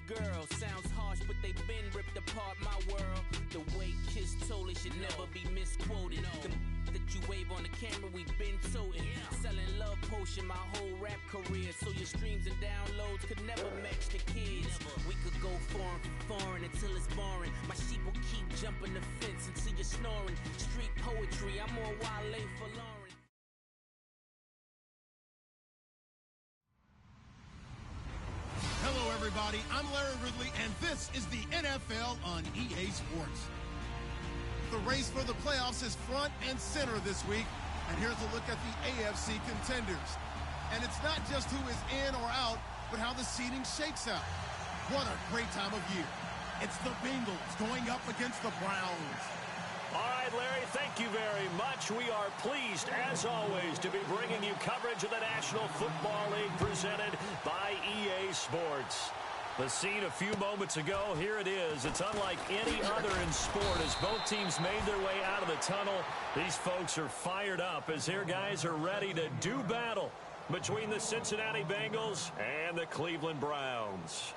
girl. Sounds harsh, but they been ripped apart my world. The way Kiss told it should never be misquoted. That you wave on the camera, we been toting. Selling love potion my whole rap career. So your streams and downloads could never match the kids. We could go foreign for foreign until it's boring. My sheep will keep jumping the fence until you're snoring. Street poetry, I'm more Wale for Lauren. Hello, everybody. I'm Larry Ridley, and this is the NFL on EA Sports. The race for the playoffs is front and center this week, and here's a look at the AFC contenders. And it's not just who is in or out, but how the seeding shakes out. What a great time of year. It's the Bengals going up against the Browns. All right, Larry, thank you very much. We are pleased, as always, to be bringing you coverage of the National Football League presented by EA Sports. The scene a few moments ago, here it is. It's unlike any other in sport as both teams made their way out of the tunnel. These folks are fired up as their guys are ready to do battle between the Cincinnati Bengals and the Cleveland Browns.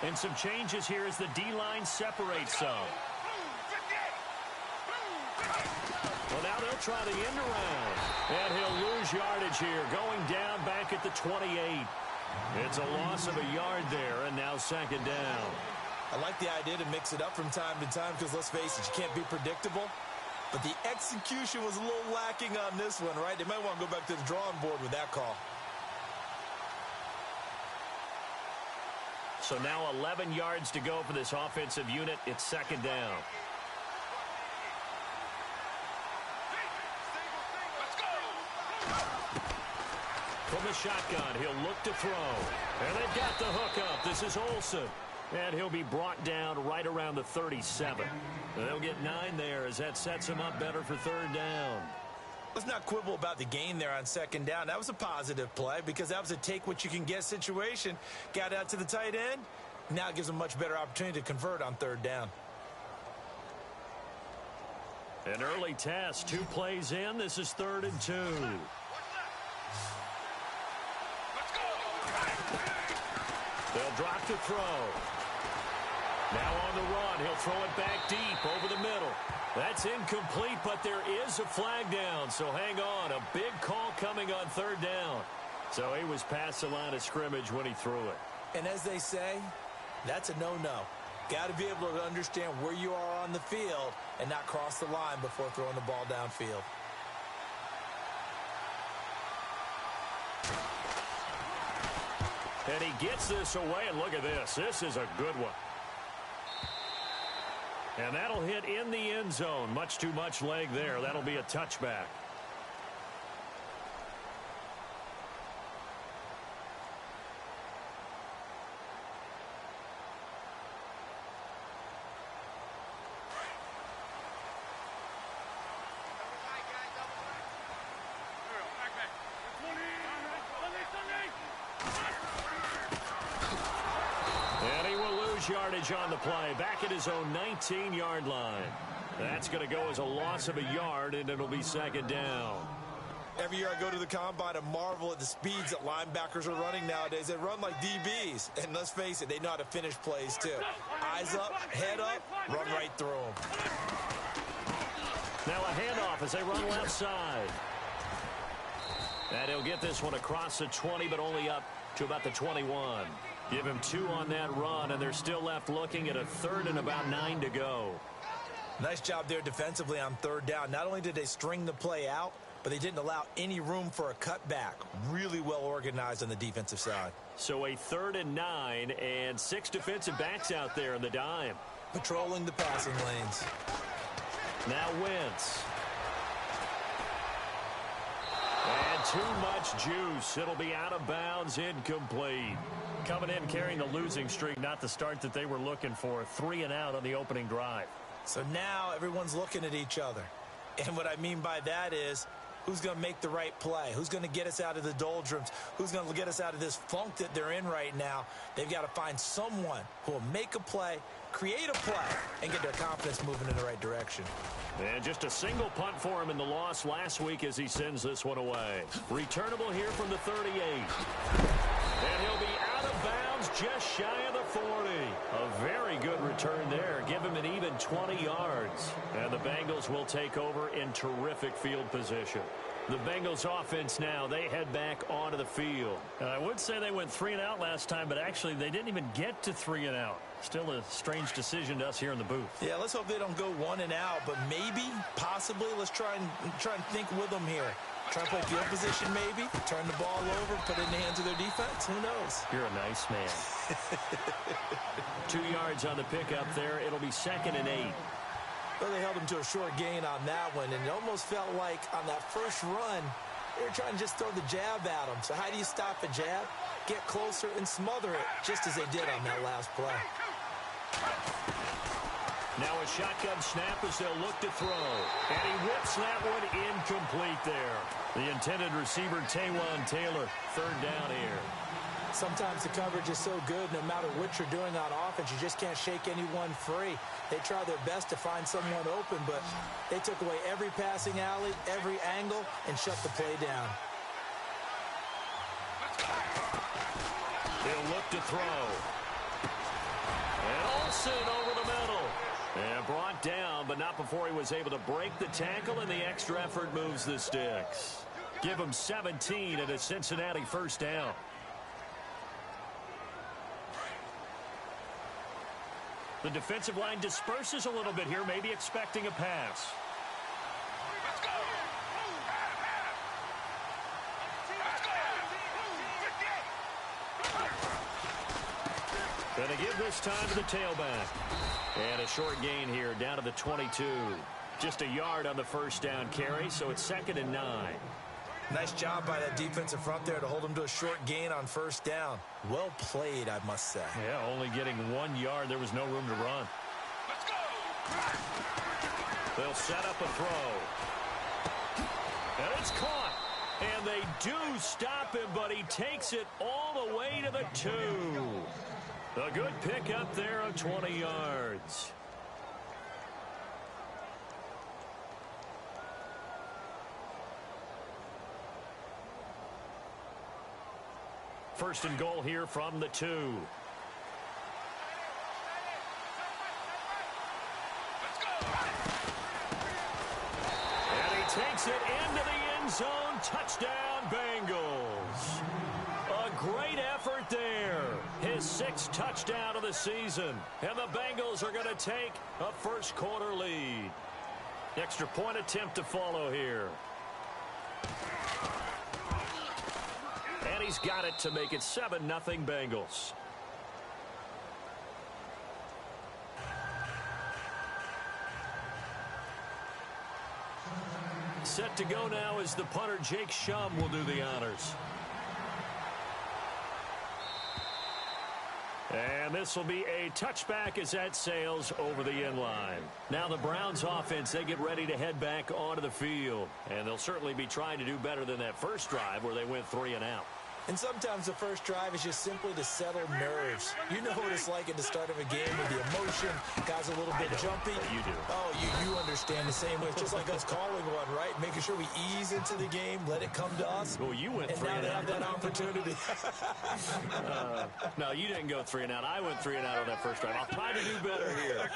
And some changes here as the D-line separates some. Well, now they'll try the end around. And he'll lose yardage here, going down back at the 28. It's a loss of a yard there, and now second down. I like the idea to mix it up from time to time because, let's face it, you can't be predictable. But the execution was a little lacking on this one, right? They might want to go back to the drawing board with that call. So now 11 yards to go for this offensive unit. It's second down. From the shotgun, he'll look to throw. And they've got the hook up. This is Olsen. And he'll be brought down right around the 37. They'll get 9 there as that sets him up better for third down. Let's not quibble about the gain there on second down. That was a positive play because that was a take-what-you-can-get situation. Got out to the tight end. Now it gives them a much better opportunity to convert on third down. An early test. 2 plays in. This is 3rd and 2. They'll drop to throw. Now on the run. He'll throw it back deep over the middle. That's incomplete, but there is a flag down, so hang on. A big call coming on third down. So he was past the line of scrimmage when he threw it. And as they say, that's a no-no. Got to be able to understand where you are on the field and not cross the line before throwing the ball downfield. And he gets this away, and look at this. This is a good one. And that'll hit in the end zone. Much too much leg there. That'll be a touchback. Yardage on the play, back at his own 19-yard line. That's going to go as a loss of a yard, and it'll be second down. Every year I go to the combine and marvel at the speeds that linebackers are running nowadays. They run like DBs, and let's face it, they know how to finish plays too. Eyes up, head up, run right through them. Now a handoff as they run left side. And he'll get this one across the 20, but only up to about the 21. Give him 2 on that run, and they're still left looking at a 3rd and about 9 to go. Nice job there defensively on third down. Not only did they string the play out, but they didn't allow any room for a cutback. Really well organized on the defensive side. So a 3rd and 9 and 6 defensive backs out there in the dime. Patrolling the passing lanes. Now Wentz. And too much juice. It'll be out of bounds, incomplete. Coming in carrying the losing streak, not the start that they were looking for. 3 and out on the opening drive. So now everyone's looking at each other. And what I mean by that is Who's going to make the right play? Who's going to get us out of the doldrums? Who's going to get us out of this funk that they're in right now? They've got to find someone who will make a play, create a play, and get their confidence moving in the right direction. And just a single punt for him in the loss last week as he sends this one away. Returnable here from the 38. And he'll be out of bounds just shy of the 40. A very good return there. Give him an even 20 yards. And the Bengals will take over in terrific field position. The Bengals offense now, they head back onto the field. I would say they went 3 and out last time, but actually they didn't even get to 3 and out. Still a strange decision to us here in the booth. Yeah, let's hope they don't go 1 and out, but maybe, possibly, let's try and think with them here. Try and play field position maybe, turn the ball over, put it in the hands of their defense. Who knows? You're a nice man. 2 yards on the pickup there. It'll be 2nd and 8. Well, they held him to a short gain on that one, and it almost felt like on that first run, they were trying to just throw the jab at him. So how do you stop a jab? Get closer and smother it, just as they did on that last play. Now a shotgun snap as they'll look to throw. And he whips that one incomplete there. The intended receiver, Taywan Taylor, 3rd down here. Sometimes the coverage is so good, no matter what you're doing on offense, you just can't shake anyone free. They try their best to find someone open, but they took away every passing alley, every angle, and shut the play down. He'll look to throw. And Olsen over the middle. And brought down, but not before he was able to break the tackle, and the extra effort moves the sticks. Give him 17 and a Cincinnati 1st down. The defensive line disperses a little bit here, maybe expecting a pass. Going to give this time to the tailback. And a short gain here down to the 22. Just a yard on the 1st down carry, so it's 2nd and 9. Nice job by that defensive front there to hold him to a short gain on 1st down. Well played, I must say. Yeah, only getting 1 yard. There was no room to run. Let's go! They'll set up a throw. And it's caught. And they do stop him, but he takes it all the way to the 2. A good pickup there of 20 yards. First and goal here from the 2. Let's go. And he takes it into the end zone. Touchdown, Bengals. A great effort there. His 6th touchdown of the season. And the Bengals are going to take a 1st quarter lead. Extra point attempt to follow here. And he's got it to make it 7-0 Bengals. Set to go now as the punter Jake Shum will do the honors. And this will be a touchback as that sails over the end line. Now the Browns offense, they get ready to head back onto the field. And they'll certainly be trying to do better than that first drive where they went 3 and out. And sometimes the first drive is just simply to settle nerves. You know what it's like at the start of a game with the emotion. Guys a little bit jumpy. You do. Oh, you understand the same way. It's just like us calling one, right? Making sure we ease into the game, let it come to us. Well, you went 3 and and now out. they have that opportunity. No, you didn't go 3 and out. I went 3 and out on that first drive. I'll try to do better here.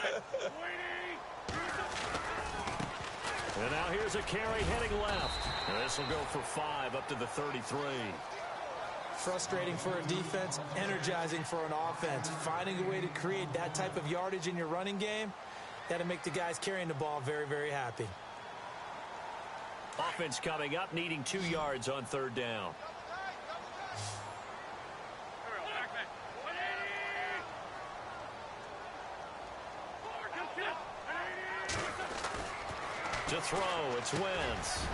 And now here's a carry heading left. And this will go for 5 up to the 33. Frustrating for a defense, energizing for an offense. Finding a way to create that type of yardage in your running game, that'll make the guys carrying the ball very, very happy. Offense coming up, needing 2 yards on 3rd down. To throw, it's Wentz.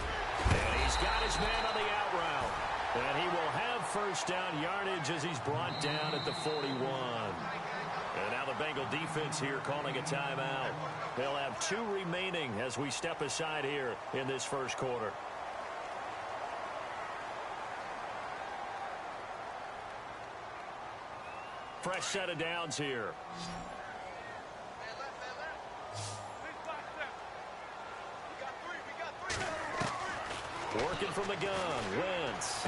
And he's got his man on the out route. And he will have 1st down yardage as he's brought down at the 41. And now the Bengal defense here calling a timeout. They'll have 2 remaining as we step aside here in this 1st quarter. Fresh set of downs here. Working from the gun, Wentz.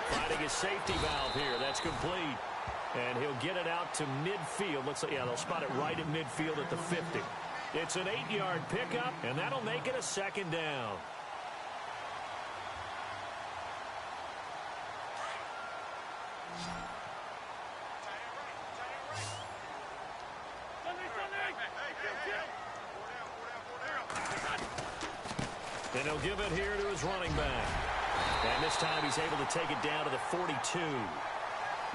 Finding his safety valve here. That's complete. And he'll get it out to midfield. Looks like, yeah, they'll spot it right at midfield at the 50. It's an 8-yard pickup, and that'll make it a second down. And he'll give it here to his running back. And this time he's able to take it down to the 42.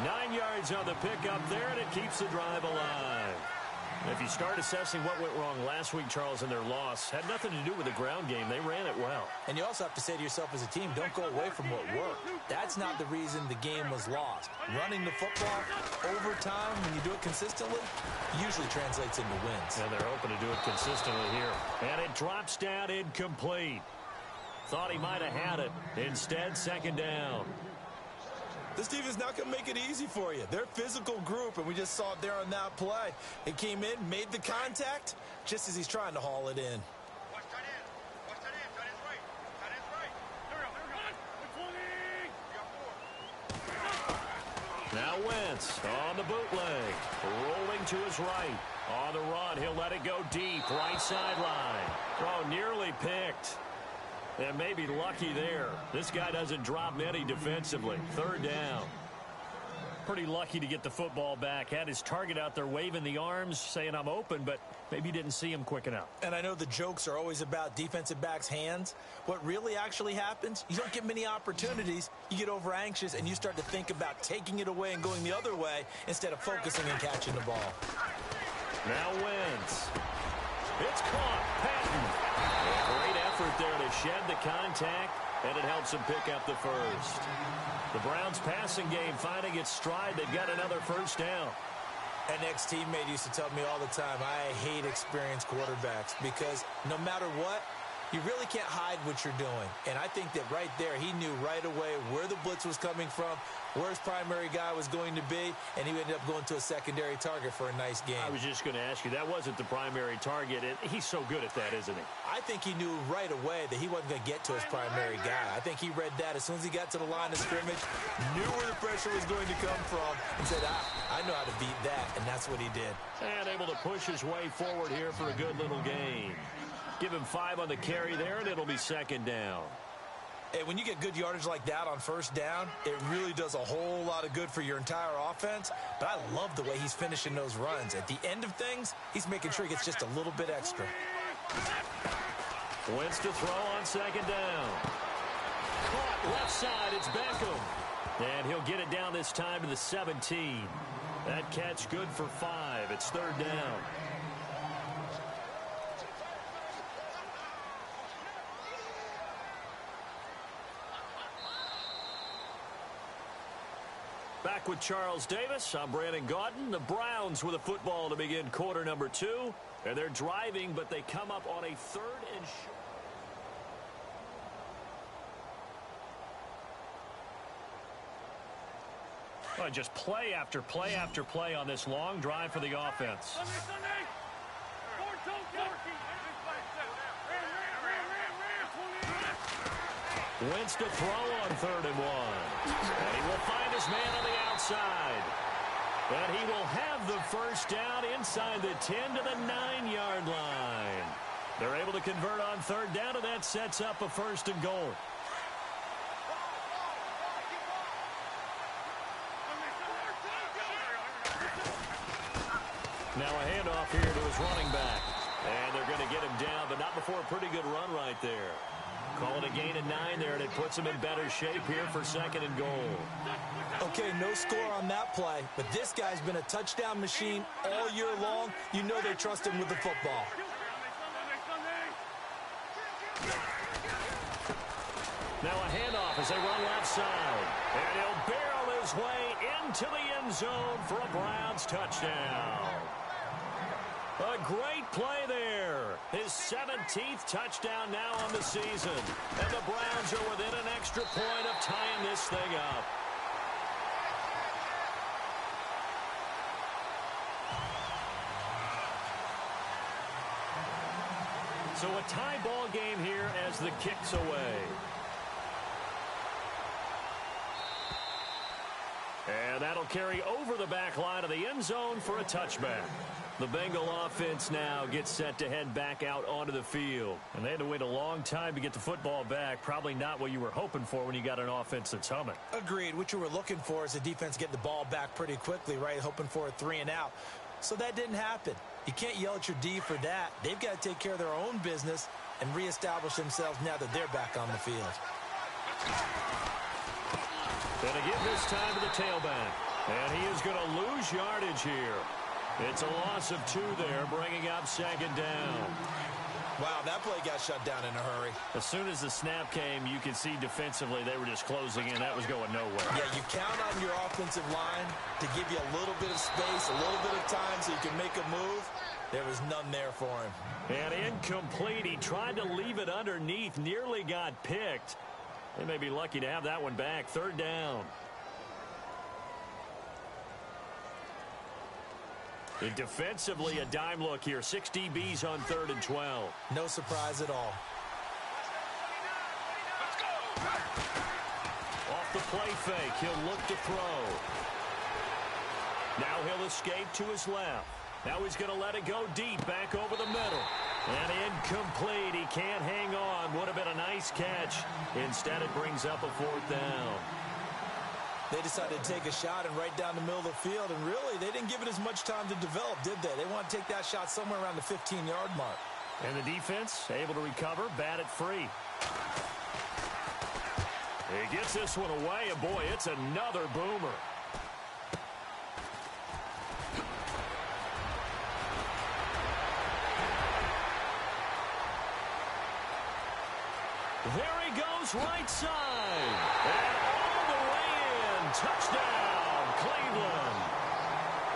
9 yards on the pickup there, and it keeps the drive alive. If you start assessing what went wrong last week, Charles, in their loss, had nothing to do with the ground game. They ran it well. And you also have to say to yourself as a team, don't go away from what worked. That's not the reason the game was lost. Running the football over time, when you do it consistently, usually translates into wins. And they're hoping to do it consistently here. And it drops down incomplete. Thought he might have had it. Instead, second down. This defense not going to make it easy for you. They're a physical group, and we just saw it there on that play. It came in, made the contact, just as he's trying to haul it in. Now Wentz on the bootleg. Rolling to his right. On the run, he'll let it go deep. Right sideline. Oh, nearly picked. And maybe lucky there. This guy doesn't drop many defensively. Third down. Pretty lucky to get the football back. Had his target out there waving the arms, saying I'm open, but maybe didn't see him quick enough. And I know the jokes are always about defensive backs' hands. What really actually happens, you don't get many opportunities. You get over anxious, and you start to think about taking it away and going the other way instead of focusing and catching the ball. Now Wentz. It's caught. Patton. Great effort there to shed the contact, and it helps him pick up the first. The Browns' passing game finding its stride. They've got another first down. An ex-teammate used to tell me all the time, I hate experienced quarterbacks because no matter what, you really can't hide what you're doing. And I think that right there, he knew right away where the blitz was coming from, where his primary guy was going to be, and he ended up going to a secondary target for a nice game. I was just going to ask you, that wasn't the primary target. He's so good at that, isn't he? I think he knew right away that he wasn't going to get to his primary guy. I think he read that as soon as he got to the line of scrimmage, knew where the pressure was going to come from, and said, I know how to beat that, and that's what he did. And able to push his way forward here for a good little game. Give him 5 on the carry there, and it'll be second down. Hey, when you get good yardage like that on first down, it really does a whole lot of good for your entire offense. But I love the way he's finishing those runs. At the end of things, he's making sure he gets just a little bit extra. Wentz to throw on second down. Caught left side, it's Beckham. And he'll get it down this time to the 17. That catch good for 5. It's third down. Back with Charles Davis, I'm Brandon Gaudin. The Browns with a football to begin quarter number 2. And they're driving, but they come up on a 3rd and short. Well, just play after play after play on this long drive for the offense. Wentz to throw on 3rd and 1. And he will find his man on the outside. And he will have the first down inside the 10 to the 9-yard line. They're able to convert on 3rd down, and that sets up a 1st and goal. Now a handoff here to his running back. And they're going to get him down, but not before a pretty good run right there. Call it a gain of 9 there, and it puts him in better shape here for 2nd and goal. Okay, no score on that play, but this guy's been a touchdown machine all year long. You know they trust him with the football. Now a handoff as they run left side. And he'll barrel his way into the end zone for a Browns touchdown. A great play there. His 17th touchdown now on the season. And the Browns are within an extra point of tying this thing up. So a tie ball game here as the kick's away. And that'll carry over the back line of the end zone for a touchback. The Bengal offense now gets set to head back out onto the field. And they had to wait a long time to get the football back. Probably not what you were hoping for when you got an offense that's humming. Agreed. What you were looking for is the defense getting the ball back pretty quickly, right? Hoping for a 3-and-out. So that didn't happen. You can't yell at your D for that. They've got to take care of their own business and reestablish themselves now that they're back on the field. Gonna give this time to the tailback. And he is going to lose yardage here. It's a loss of 2 there, bringing up second down. Wow, that play got shut down in a hurry. As soon as the snap came, you could see defensively they were just closing in. That was going nowhere. Yeah, you count on your offensive line to give you a little bit of space, a little bit of time so you can make a move. There was none there for him. And incomplete. He tried to leave it underneath, nearly got picked. They may be lucky to have that one back. Third down. And defensively, a dime look here. 6 DBs on 3rd and 12. No surprise at all. Off the play fake, he'll look to throw. Now he'll escape to his left. Now he's going to let it go deep, back over the middle. And incomplete. He can't hang on. Would have been a nice catch. Instead, it brings up a 4th down. They decided to take a shot and right down the middle of the field, and really, they didn't give it as much time to develop, did they? They want to take that shot somewhere around the 15-yard mark. And the defense able to recover, bat it free. He gets this one away, and boy, it's another boomer. There he goes, right side. And all the way in. Touchdown, Cleveland.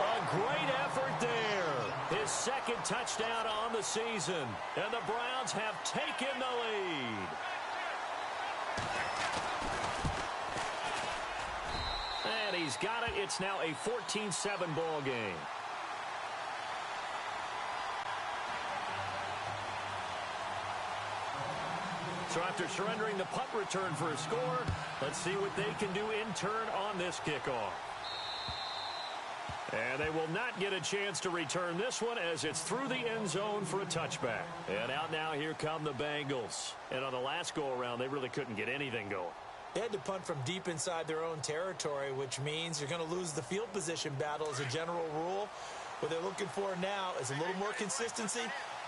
A great effort there. His 2nd touchdown on the season. And the Browns have taken the lead. And he's got it. It's now a 14-7 ball game. So after surrendering the punt return for a score, let's see what they can do in turn on this kickoff. And they will not get a chance to return this one as it's through the end zone for a touchback. And out now, here come the Bengals. And on the last go-around, they really couldn't get anything going. They had to punt from deep inside their own territory, which means you're going to lose the field position battle as a general rule. What they're looking for now is a little more consistency,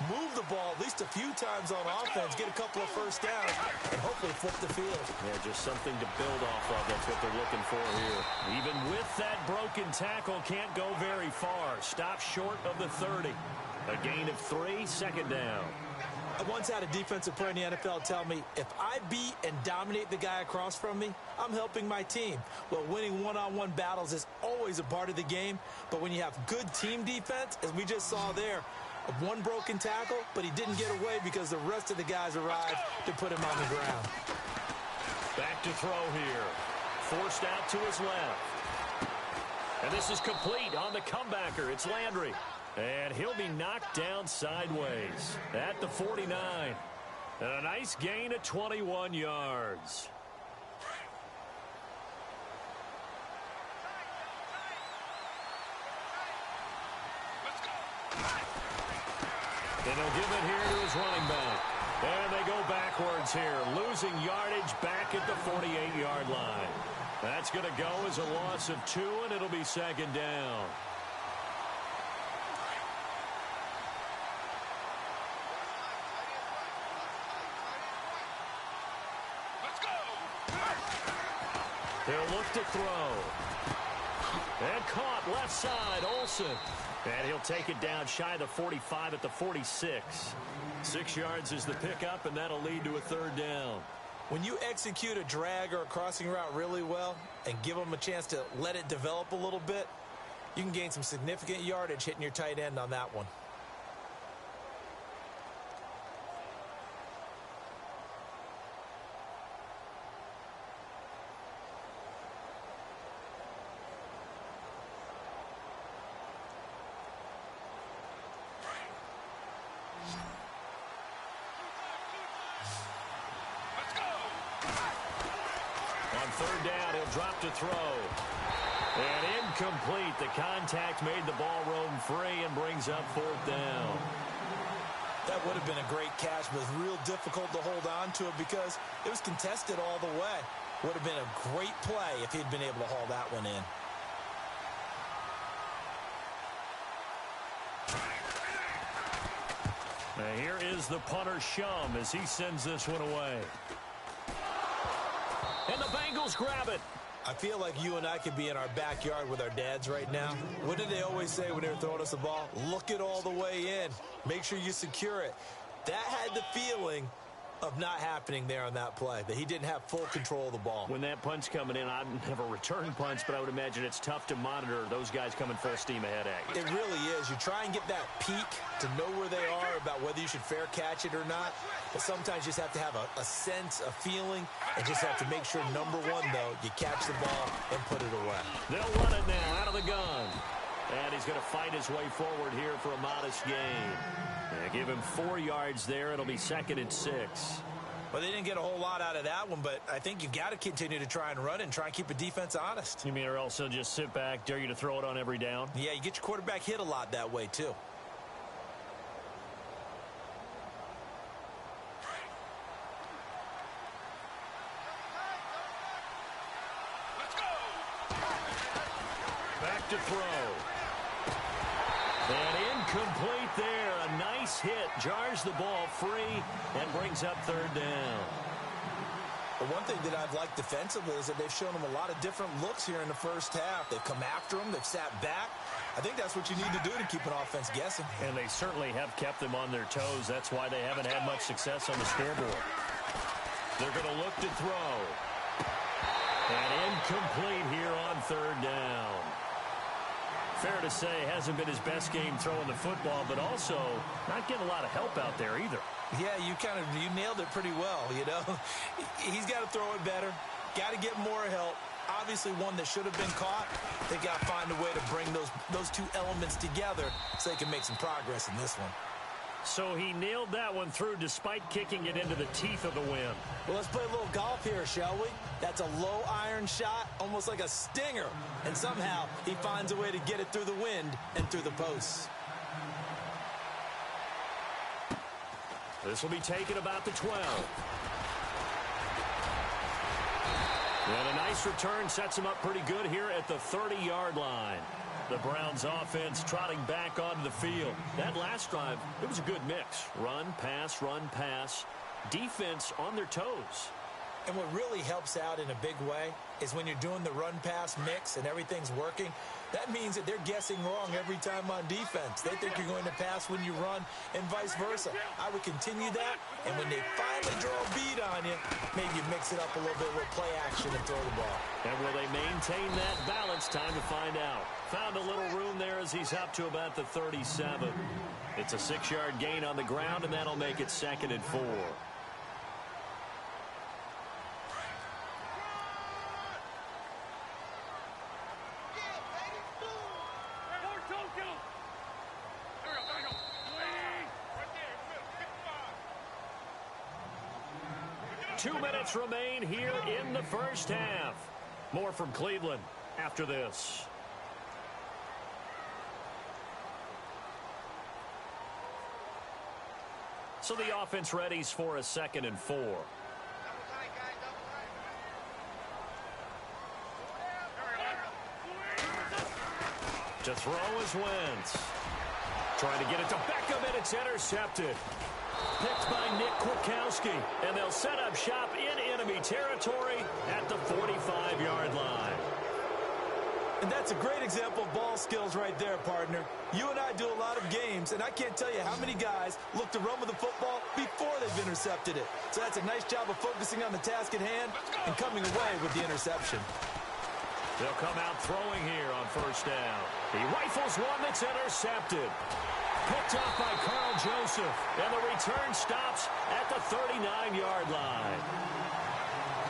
move the ball at least a few times on offense, get a couple of first downs, and hopefully flip the field. Yeah, just something to build off of. That's what they're looking for here. Even with that broken tackle, can't go very far. Stop short of the 30. A gain of 3, second down. I once had a defensive player in the NFL tell me, if I beat and dominate the guy across from me, I'm helping my team. Well, winning one-on-one battles is always a part of the game, but when you have good team defense, as we just saw there, one broken tackle, but he didn't get away because the rest of the guys arrived to put him on the ground. Back to throw here. Forced out to his left. And this is complete on the comebacker. It's Landry. And he'll be knocked down sideways at the 49. And a nice gain of 21 yards. And he'll give it here to his running back. And they go backwards here, losing yardage back at the 48-yard line. That's going to go as a loss of 2, and it'll be second down. They'll look to throw. And caught left side, Olsen. And he'll take it down shy of the 45 at the 46. 6 yards is the pickup, and that'll lead to a third down. When you execute a drag or a crossing route really well and give them a chance to let it develop a little bit, you can gain some significant yardage hitting your tight end on that one. third down. He'll drop to throw. And incomplete. The contact made the ball roam free and brings up fourth down. That would have been a great catch, but it was real difficult to hold on to it because it was contested all the way. Would have been a great play if he'd been able to haul that one in. Now here is the punter, Shum, as he sends this one away. And the Bengals grab it. I feel like you and I could be in our backyard with our dads right now. What did they always say when they were throwing us the ball? Look it all the way in. Make sure you secure it. That had the feeling of not happening there on that play, that he didn't have full control of the ball. When that punch coming in, I've never returned punch, but I would imagine it's tough to monitor those guys coming full steam ahead at you. It really is. You try and get that peek to know where they are about whether you should fair catch it or not. But sometimes you just have to have a sense, a feeling, and just have to make sure, number one, though, you catch the ball and put it away. They'll run it now out of the gun. And he's going to fight his way forward here for a modest gain. Give him 4 yards there. It'll be 2nd and 6. Well, they didn't get a whole lot out of that one, but I think you've got to continue to try and run it and try and keep a defense honest. You mean or else they'll just sit back, dare you to throw it on every down? Yeah, you get your quarterback hit a lot that way, too. Back to throw. And incomplete there. A nice hit. Jars the ball free and brings up 3rd down. But one thing that I've liked defensively is that they've shown them a lot of different looks here in the first half. They've come after them. They've sat back. I think that's what you need to do to keep an offense guessing. And they certainly have kept them on their toes. That's why they haven't had much success on the scoreboard. They're going to look to throw. And incomplete here on 3rd down. Fair to say, hasn't been his best game throwing the football, but also not getting a lot of help out there either. Yeah, you nailed it pretty well, you know. He's got to throw it better, got to get more help. Obviously one that should have been caught. They got to find a way to bring those two elements together so they can make some progress in this one. So he nailed that one through despite kicking it into the teeth of the wind. Well, let's play a little golf here, shall we? That's a low iron shot, almost like a stinger. And somehow he finds a way to get it through the wind and through the posts. This will be taken about the 12. And a nice return sets him up pretty good here at the 30-yard line. The Browns offense trotting back onto the field. That last drive, it was a good mix. Run, pass, defense on their toes. And what really helps out in a big way is when you're doing the run-pass mix and everything's working, that means that they're guessing wrong every time on defense. They think you're going to pass when you run and vice versa. I would continue that, and when they finally draw a bead on you, maybe you mix it up a little bit with play action and throw the ball. And will they maintain that balance? Time to find out. Found a little room there as he's up to about the 37. It's a 6-yard gain on the ground, and that'll make it 2nd and 4. Two minutes remain here in the first half. More from Cleveland after this. So the offense readies for a 2nd and 4. To throw is Wentz. Trying to get it to Beckham, and it's intercepted. Picked by Nick Kwiatkowski, and they'll set up shop in enemy territory at the 45-yard line. And that's a great example of ball skills right there, partner. You and I do a lot of games, and I can't tell you how many guys look to run with the football before they've intercepted it. So that's a nice job of focusing on the task at hand and coming away with the interception. They'll come out throwing here on 1st down. He rifles one that's intercepted. Picked off by Carl Joseph, and the return stops at the 39-yard line.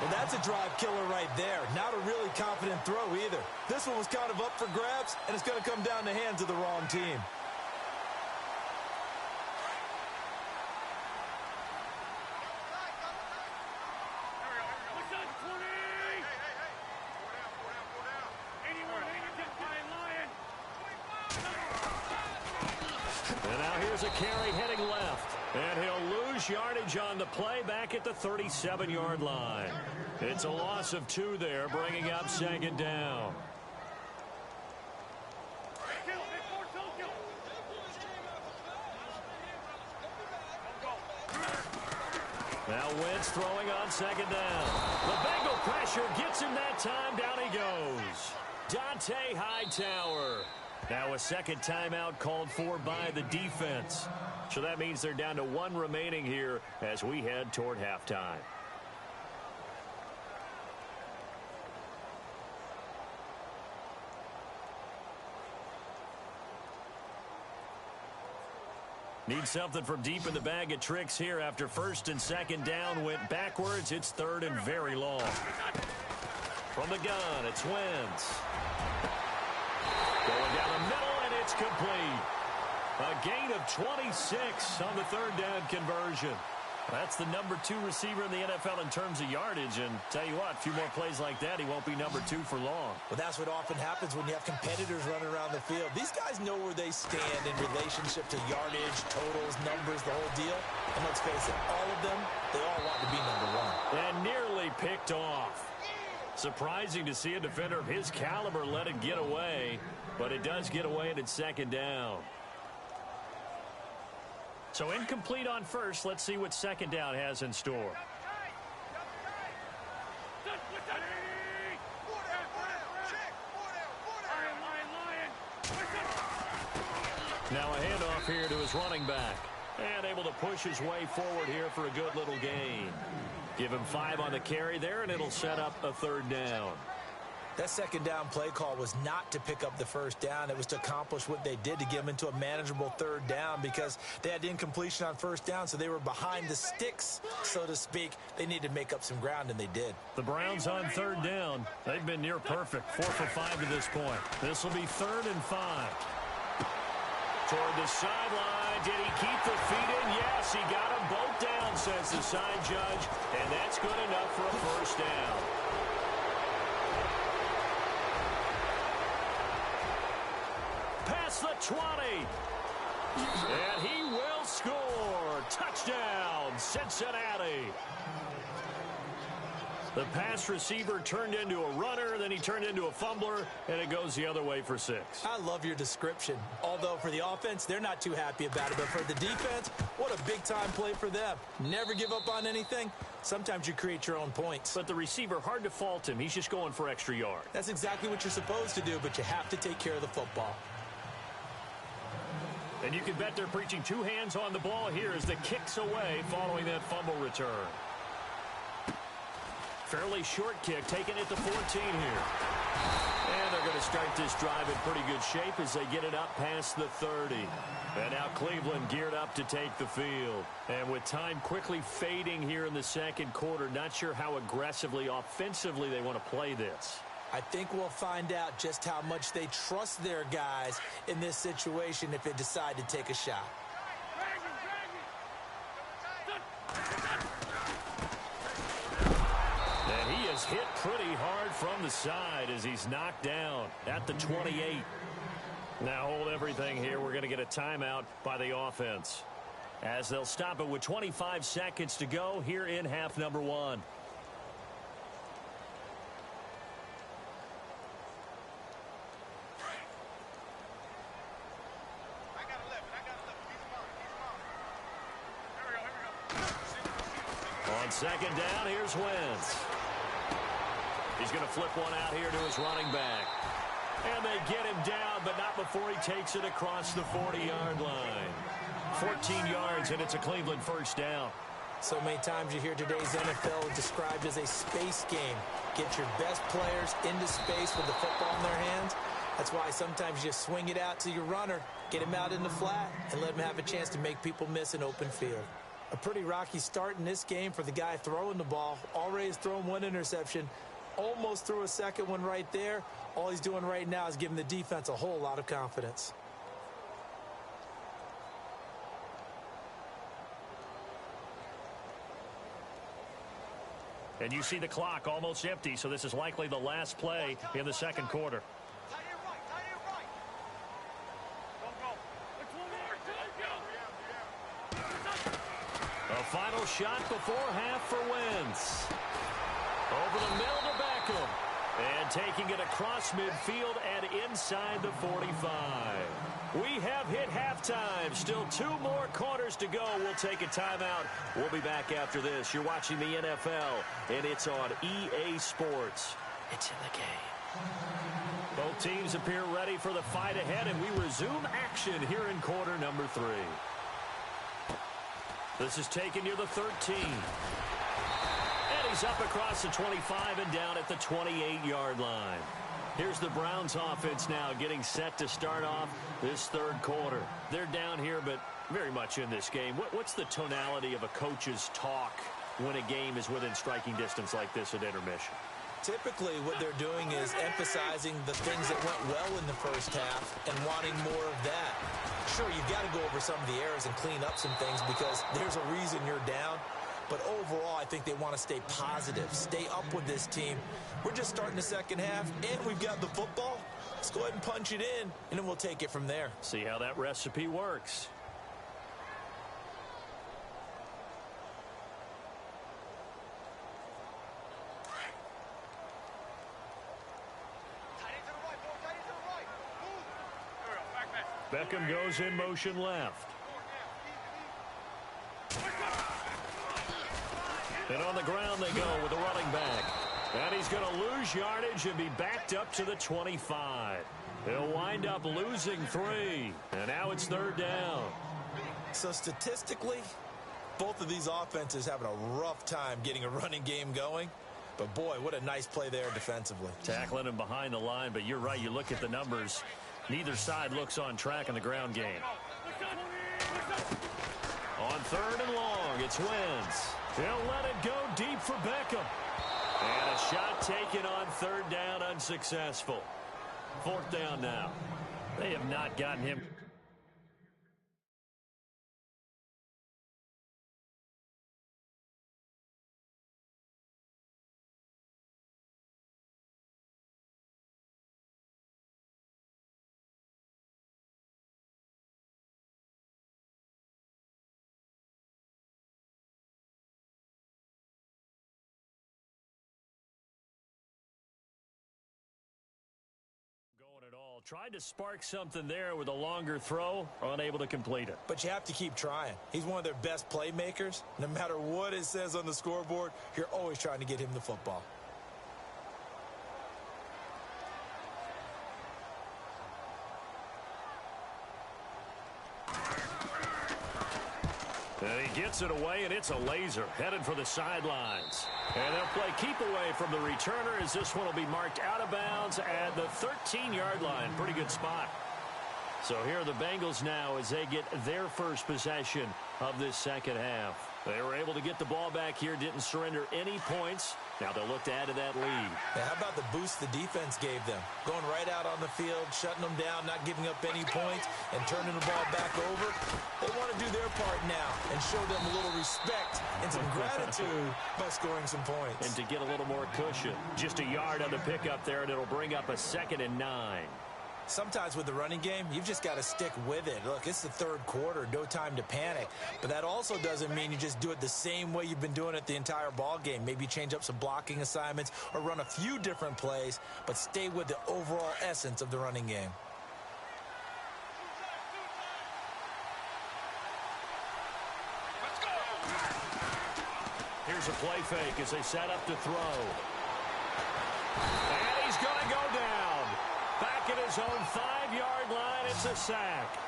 Well, that's a drive killer right there. Not a really confident throw either. This one was kind of up for grabs, and it's going to come down the hands of the wrong team. here's a carry heading left. And he'll lose yardage on the play back at the 37-yard line. It's a loss of 2 there, bringing up second down. Now Wentz throwing on second down. The Bengal pressure gets him that time. Down he goes. Dante Hightower. Now a second timeout called for by the defense. So that means they're down to 1 remaining here as we head toward halftime. Need something from deep in the bag of tricks here after first and second down went backwards. It's third and very long. From the gun, it's Wentz. Going down the middle, and it's complete. A gain of 26 on the third down conversion. That's the number 2 receiver in the NFL in terms of yardage. And tell you what, a few more plays like that, he won't be number 2 for long. Well, that's what often happens when you have competitors running around the field. These guys know where they stand in relationship to yardage, totals, numbers, the whole deal. And let's face it, all of them, they all want to be number 1. And nearly picked off. Surprising to see a defender of his caliber let it get away. But it does get away, and it's second down. So incomplete on first. Let's see what second down has in store. Now a handoff here to his running back. And able to push his way forward here for a good little gain. Give him 5 on the carry there, and it'll set up a third down. That second down play call was not to pick up the first down. It was to accomplish what they did to get them into a manageable third down because they had incompletion on first down, so they were behind the sticks, so to speak. They needed to make up some ground, and they did. The Browns on third down. They've been near perfect. 4 for 5 to this point. This will be 3rd and 5. Toward the sideline. Did he keep the feet in? Yes, he got them both down, says the side judge, and that's good enough for a first down. Past the 20. And he will score. Touchdown, Cincinnati. The pass receiver turned into a runner, then he turned into a fumbler, and it goes the other way for 6. I love your description. Although for the offense, they're not too happy about it. But for the defense, what a big-time play for them. Never give up on anything. Sometimes you create your own points. But the receiver, hard to fault him. He's just going for extra yard. That's exactly what you're supposed to do, but you have to take care of the football. And you can bet they're preaching 2 hands on the ball here as the kick's away following that fumble return. Fairly short kick, taken at the 14 here. And they're going to start this drive in pretty good shape as they get it up past the 30. And now Cleveland geared up to take the field. And with time quickly fading here in the second quarter, not sure how aggressively, offensively they want to play this. I think we'll find out just how much they trust their guys in this situation if they decide to take a shot. And he is hit pretty hard from the side as he's knocked down at the 28. Now hold everything here. We're going to get a timeout by the offense as they'll stop it with 25 seconds to go here in half number 1. On second down, here's Wentz. He's going to flip one out here to his running back. And they get him down, but not before he takes it across the 40-yard line. 14 yards, and it's a Cleveland first down. So many times you hear today's NFL described as a space game. Get your best players into space with the football in their hands. That's why sometimes you swing it out to your runner, get him out in the flat, and let him have a chance to make people miss an open field. A pretty rocky start in this game for the guy throwing the ball. Already has thrown 1 interception. Almost threw a second one right there. All he's doing right now is giving the defense a whole lot of confidence. And you see the clock almost empty, so this is likely the last play in the second quarter. A final shot before half for Wentz. Over the middle to Beckham. And taking it across midfield and inside the 45. We have hit halftime. Still 2 more quarters to go. We'll take a timeout. We'll be back after this. You're watching the NFL, and it's on EA Sports. It's in the game. Both teams appear ready for the fight ahead, and we resume action here in quarter number 3. This is taken near the 13. And he's up across the 25 and down at the 28-yard line. Here's the Browns offense now getting set to start off this third quarter. They're down here, but very much in this game. What's the tonality of a coach's talk when a game is within striking distance like this at intermission? Typically, what they're doing is emphasizing the things that went well in the first half and wanting more of that. Sure, you've got to go over some of the errors and clean up some things because there's a reason you're down. But overall, I think they want to stay positive, stay up with this team. We're just starting the second half, and we've got the football. Let's go ahead and punch it in, and then we'll take it from there. See how that recipe works. Beckham goes in motion left. And on the ground they go with the running back. And he's going to lose yardage and be backed up to the 25. He'll wind up losing 3. And now it's third down. So statistically, both of these offenses having a rough time getting a running game going. But boy, what a nice play there defensively. Tackling him behind the line, but you're right. You look at the numbers. Neither side looks on track in the ground game. On third and long, it's Wentz. He'll let it go deep for Beckham. And a shot taken on third down, unsuccessful. Fourth down now. They have not gotten him. At all. Tried to spark something there with a longer throw, unable to complete it. But you have to keep trying. He's one of their best playmakers. No matter what it says on the scoreboard, you're always trying to get him the football. And he gets it away, and it's a laser headed for the sidelines. And they'll play keep away from the returner as this one will be marked out of bounds at the 13-yard line. Pretty good spot. So here are the Bengals now as they get their first possession of this second half. They were able to get the ball back here, didn't surrender any points. Now they'll look to add to that lead. Yeah, how about the boost the defense gave them? Going right out on the field, shutting them down, not giving up any points, and turning the ball back over. They want to do their part now and show them a little respect and some gratitude by scoring some points. And to get a little more cushion. Just a yard on the pickup there, and it'll bring up a 2nd and 9. Sometimes with the running game, you've just got to stick with it. Look, it's the third quarter, no time to panic. But that also doesn't mean you just do it the same way you've been doing it the entire ball game. Maybe change up some blocking assignments or run a few different plays, but stay with the overall essence of the running game. Here's a play fake as they set up to throw. And he's going to go down. Back at his own 5-yard line, it's a sack.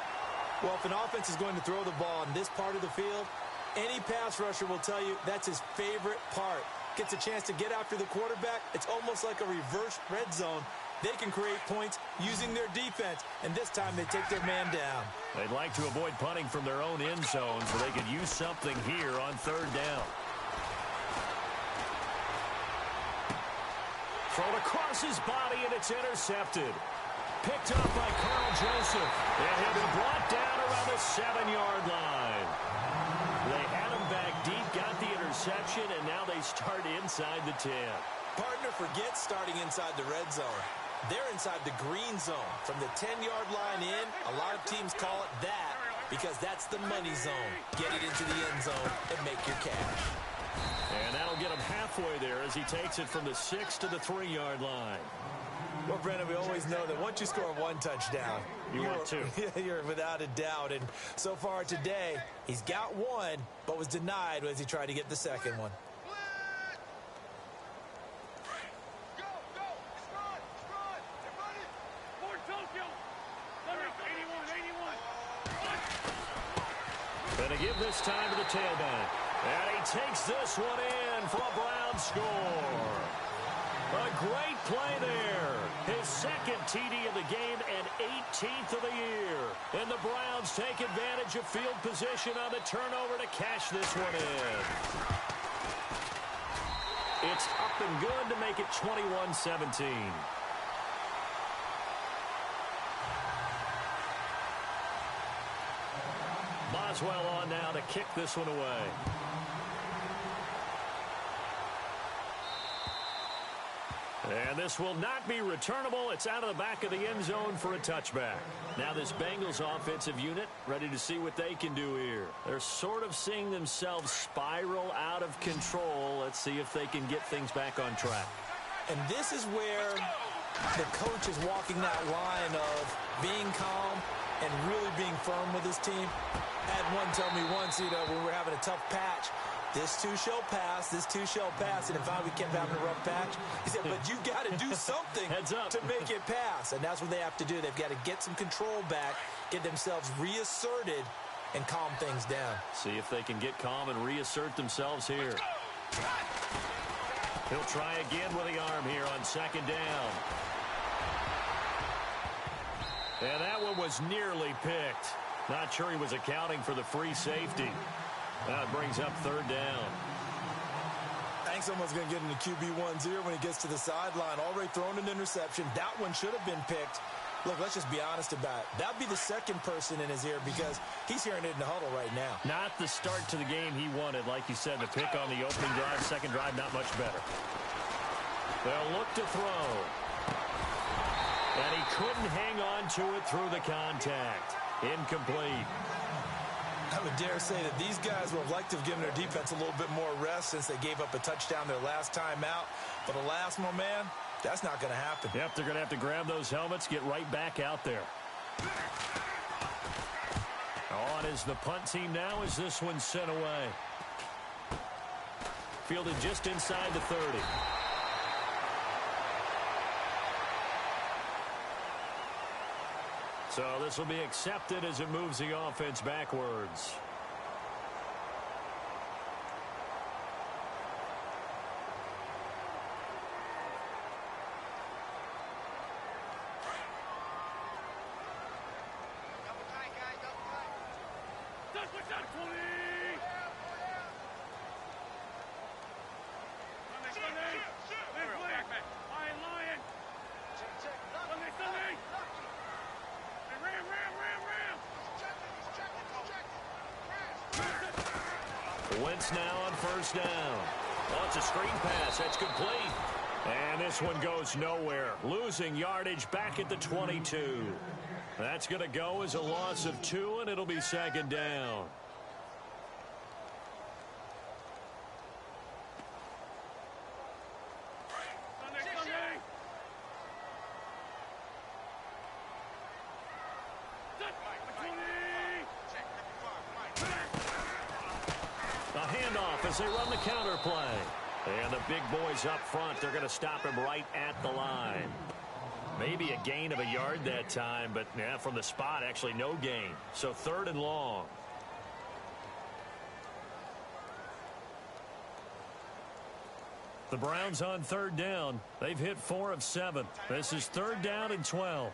Well, if an offense is going to throw the ball in this part of the field, any pass rusher will tell you that's his favorite part. Gets a chance to get after the quarterback. It's almost like a reverse red zone. They can create points using their defense, and this time they take their man down. They'd like to avoid punting from their own end zone so they could use something here on third down. Thrown across his body, and it's intercepted. Picked up by Carl Joseph. And he'll be brought down around the 7-yard line. They had him back deep, got the interception, and now they start inside the 10. Partner forgets starting inside the red zone. They're inside the green zone. From the 10-yard line in, a lot of teams call it that. because that's the money zone. Get it into the end zone and make your cash. And that'll get him halfway there as he takes it from the 6 to the 3-yard line. Well, Brandon, we always know that once you score one touchdown, you want two. You're without a doubt. And so far today, he's got one, but was denied as he tried to get the second one. Gonna give this time to the tailback. And he takes this one in for a Brown score. A great play there. His second TD of the game and 18th of the year. And the Browns take advantage of field position on the turnover to cash this one in. It's up and good to make it 21-17. Boswell on now to kick this one away. And this will not be returnable. It's out of the back of the end zone for a touchback. Now this Bengals offensive unit ready to see what they can do here. They're sort of seeing themselves spiral out of control. Let's see if they can get things back on track. And this is where the coach is walking that line of being calm and really being firm with his team. I had one tell me once, when we were having a tough patch, this too shall pass, this too shall pass. And if we kept having a rough patch, he said, but you got to do something to make it pass. And that's what they have to do. They've got to get some control back, get themselves reasserted, and calm things down. See if they can get calm and reassert themselves here. He'll try again with the arm here on second down. And that one was nearly picked. Not sure he was accounting for the free safety. That brings up third down. I think someone's going to get into QB1's ear when he gets to the sideline. Already thrown an interception. That one should have been picked. Look, let's just be honest about it. That'd be the second person in his ear because he's hearing it in the huddle right now. Not the start to the game he wanted. Like you said, the pick on the opening drive, second drive, not much better. They'll look to throw. And he couldn't hang on to it through the contact. Incomplete. I would dare say that these guys would have liked to have given their defense a little bit more rest since they gave up a touchdown their last time out. But alas, my man, that's not going to happen. Yep, they're going to have to grab those helmets, get right back out there. On is the punt team now as this one's sent away. Fielded just inside the 30. So this will be accepted as it moves the offense backwards. Wentz now on first down. Oh, it's a screen pass. That's complete. And this one goes nowhere. Losing yardage back at the 22. That's going to go as a loss of 2, and it'll be second down. As they run the counter play. And the big boys up front, they're going to stop him right at the line. Maybe a gain of a yard that time, but yeah, from the spot, actually no gain. So third and long. The Browns on third down. They've hit 4 of 7. This is third down and 12.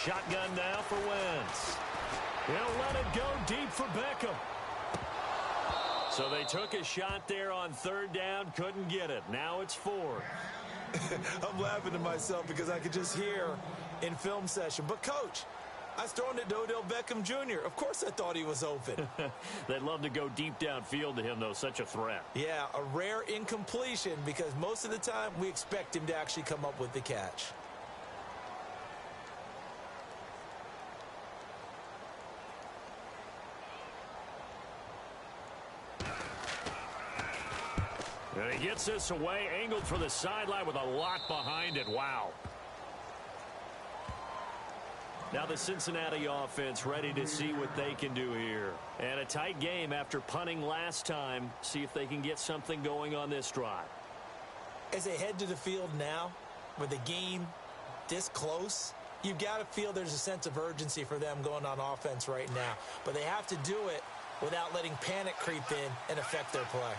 Shotgun now for Wentz. He'll let it go deep for Beckham. So they took a shot there on third down, couldn't get it. Now it's 4. I'm laughing to myself because I could just hear in film session. But, Coach, I was throwing it to Odell Beckham Jr. Of course I thought he was open. They'd love to go deep downfield to him, though. Such a threat. Yeah, a rare incompletion because most of the time we expect him to actually come up with the catch. And he gets this away, angled for the sideline with a lot behind it. Wow. Now the Cincinnati offense ready to see what they can do here. And a tight game after punting last time. See if they can get something going on this drive. As they head to the field now, with the game this close, you've got to feel there's a sense of urgency for them going on offense right now. But they have to do it without letting panic creep in and affect their play.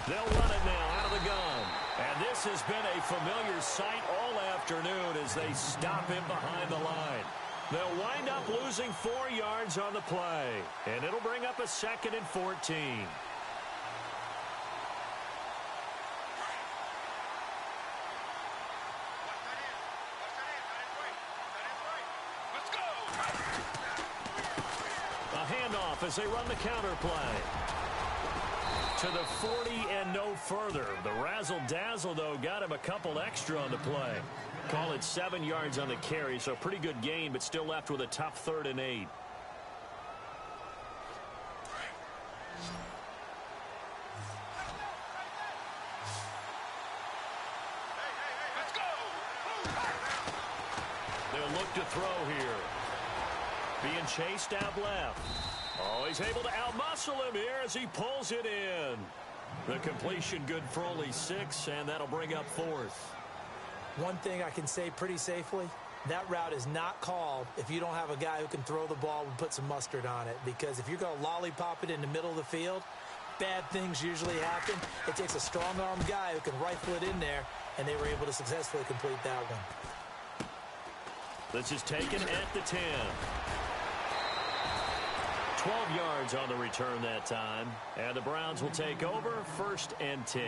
They'll run it now out of the gun. And this has been a familiar sight all afternoon as they stop him behind the line. They'll wind up losing 4 yards on the play. And it'll bring up a 2nd and 14. A handoff as they run the counter play. To the 40 and no further. The razzle-dazzle, though, got him a couple extra on the play. Call it 7 yards on the carry, so pretty good gain, but still left with a tough 3rd and 8. They'll look to throw here. Being chased out left. Oh, he's able to outmuscle him here as he pulls it in. The completion good for only 6, and that'll bring up 4th. One thing I can say pretty safely, that route is not called if you don't have a guy who can throw the ball and put some mustard on it. Because if you're going to lollipop it in the middle of the field, bad things usually happen. It takes a strong-armed guy who can rifle it in there, and they were able to successfully complete that one. This is taken at the 10. 12 yards on the return that time. And the Browns will take over 1st and 10.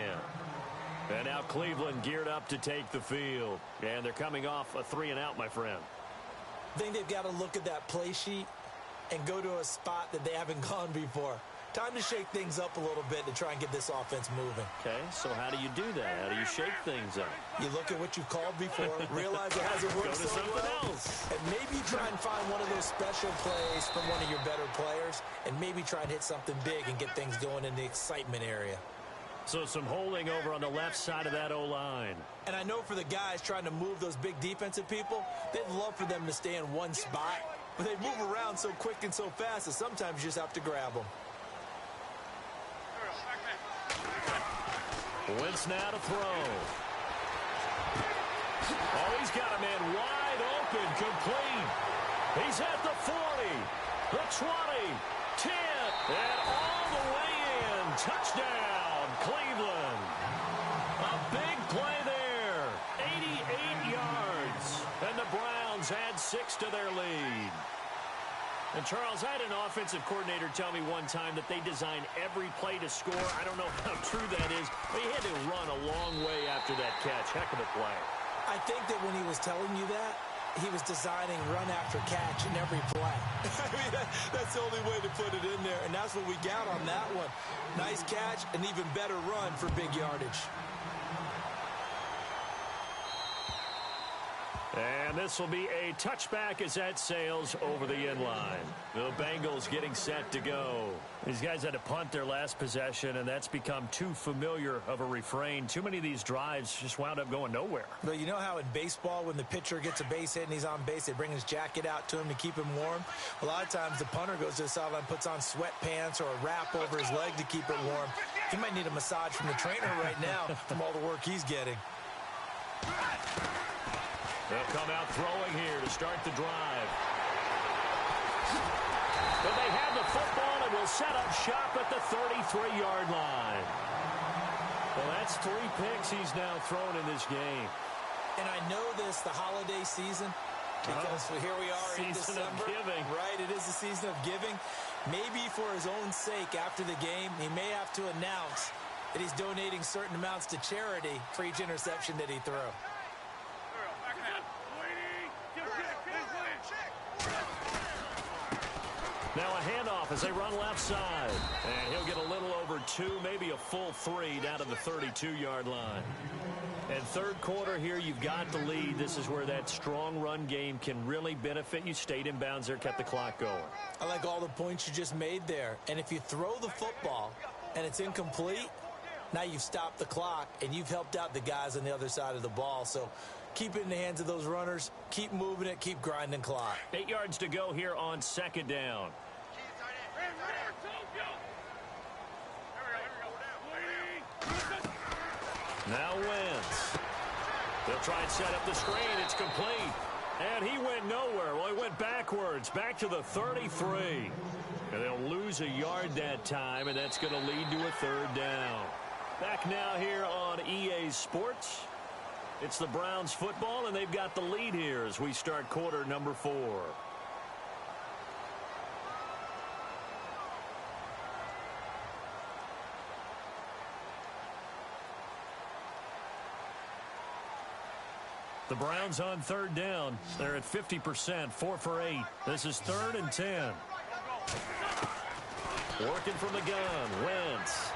And now Cleveland geared up to take the field. And they're coming off a 3-and-out, my friend. I think they've got to look at that play sheet and go to a spot that they haven't gone before. Time to shake things up a little bit to try and get this offense moving. Okay, so how do you do that? How do you shake things up? You look at what you've called before, realize it hasn't worked so well, and maybe try and find one of those special plays from one of your better players, and maybe try and hit something big and get things going in the excitement area. So some holding over on the left side of that O-line. And I know for the guys trying to move those big defensive people, they'd love for them to stay in one spot, but they move around so quick and so fast that sometimes you just have to grab them. Wentz now to throw. Oh, he's got a man wide open, complete. He's at the 40, the 20, 10, and all the way in. Touchdown, Cleveland. A big play there. 88 yards. And the Browns add 6 to their lead. And, Charles, I had an offensive coordinator tell me one time that they design every play to score. I don't know how true that is, but he had to run a long way after that catch. Heck of a play. I think that when he was telling you that, he was designing run after catch in every play. I mean, that's the only way to put it in there, and that's what we got on that one. Nice catch, an even better run for big yardage. And this will be a touchback as that sails over the end line. The Bengals getting set to go. These guys had to punt their last possession, and that's become too familiar of a refrain. Too many of these drives just wound up going nowhere. But you know how in baseball, when the pitcher gets a base hit and he's on base, they bring his jacket out to him to keep him warm? A lot of times the punter goes to the sideline, puts on sweatpants or a wrap over his leg to keep it warm. He might need a massage from the trainer right now from all the work he's getting. They'll come out throwing here to start the drive. But they have the football and will set up shop at the 33-yard line. Well, that's 3 picks he's now thrown in this game. And I know this, the holiday season, Because here we are in Season December. of giving. Right, it is the season of giving. Maybe for his own sake after the game, he may have to announce that he's donating certain amounts to charity for each interception that he threw. Now a handoff as they run left side. And he'll get a little over 2, maybe a full 3 down to the 32-yard line. And third quarter here, you've got the lead. This is where that strong run game can really benefit you. Stayed in bounds there, kept the clock going. I like all the points you just made there. And if you throw the football and it's incomplete, now you've stopped the clock and you've helped out the guys on the other side of the ball. So keep it in the hands of those runners. Keep moving it. Keep grinding clock. 8 yards to go here on second down. Now Wentz. They'll try and set up the screen. It's complete. And he went nowhere. Well, he went backwards, back to the 33. And they'll lose a yard that time, and that's going to lead to a third down. Back now here on EA Sports. It's the Browns football, and they've got the lead here as we start quarter number 4. The Browns on third down. They're at 50%, 4 for 8. This is 3rd and 10. Working from the gun, Wentz.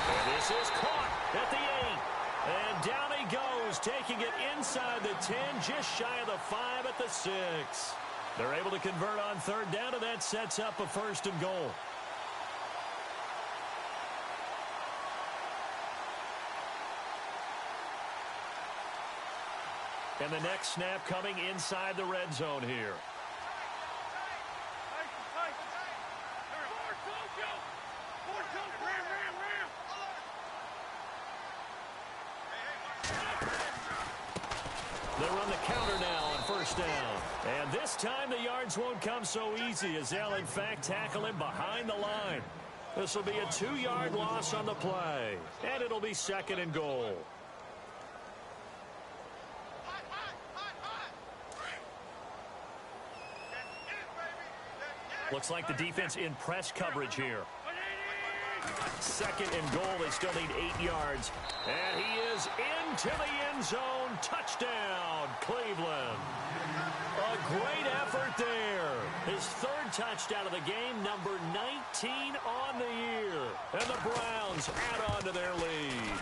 And this is caught at the 8. And down he goes, taking it inside the 10, just shy of the 5 at the 6. They're able to convert on third down, and that sets up a 1st and goal. And the next snap coming inside the red zone here. They run the counter now on 1st down. And this time the yards won't come so easy as they'll in fact tackle him behind the line. This will be a 2-yard loss on the play. And it'll be 2nd and goal. Looks like the defense in press coverage here. 2nd and goal. They still need 8 yards. And he is into the end zone. Touchdown, Cleveland. A great effort there. His 3rd touchdown of the game, number 19 on the year. And the Browns add on to their lead.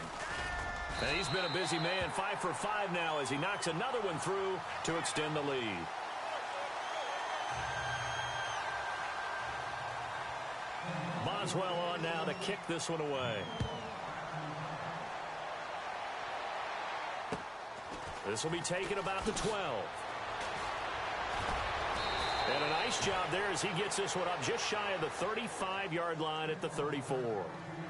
And he's been a busy man, 5 for 5 now as he knocks another one through to extend the lead. Boswell on now to kick this one away. This will be taken about the 12. And a nice job there as he gets this one up just shy of the 35-yard line at the 34.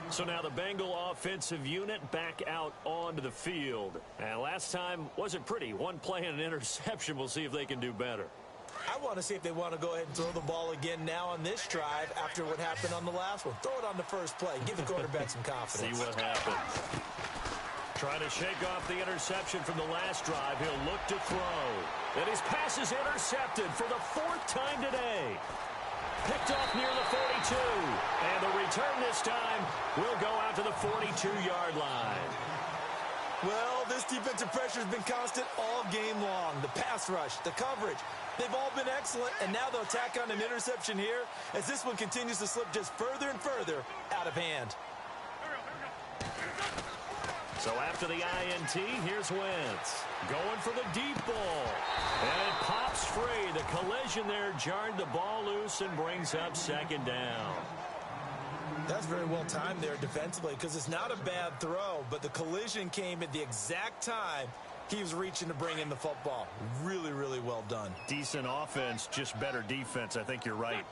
So now the Bengal offensive unit back out onto the field. And last time wasn't pretty. One play and an interception. We'll see if they can do better. I want to see if they want to go ahead and throw the ball again now on this drive after what happened on the last one. Throw it on the first play. Give the quarterback some confidence. See what happens. Trying to shake off the interception from the last drive. He'll look to throw. And his pass is intercepted for the 4th time today. Picked off near the 42. And the return this time will go out to the 42-yard line. Well, this defensive pressure has been constant all game long. The pass rush, the coverage, they've all been excellent, and now they'll tack on an interception here as this one continues to slip just further and further out of hand. So after the INT, here's Wentz. Going for the deep ball. And it pops free. The collision there jarred the ball loose and brings up 2nd down. That's very well timed there defensively because it's not a bad throw, but the collision came at the exact time he was reaching to bring in the football. Really, really well done. Decent offense, just better defense. I think you're right.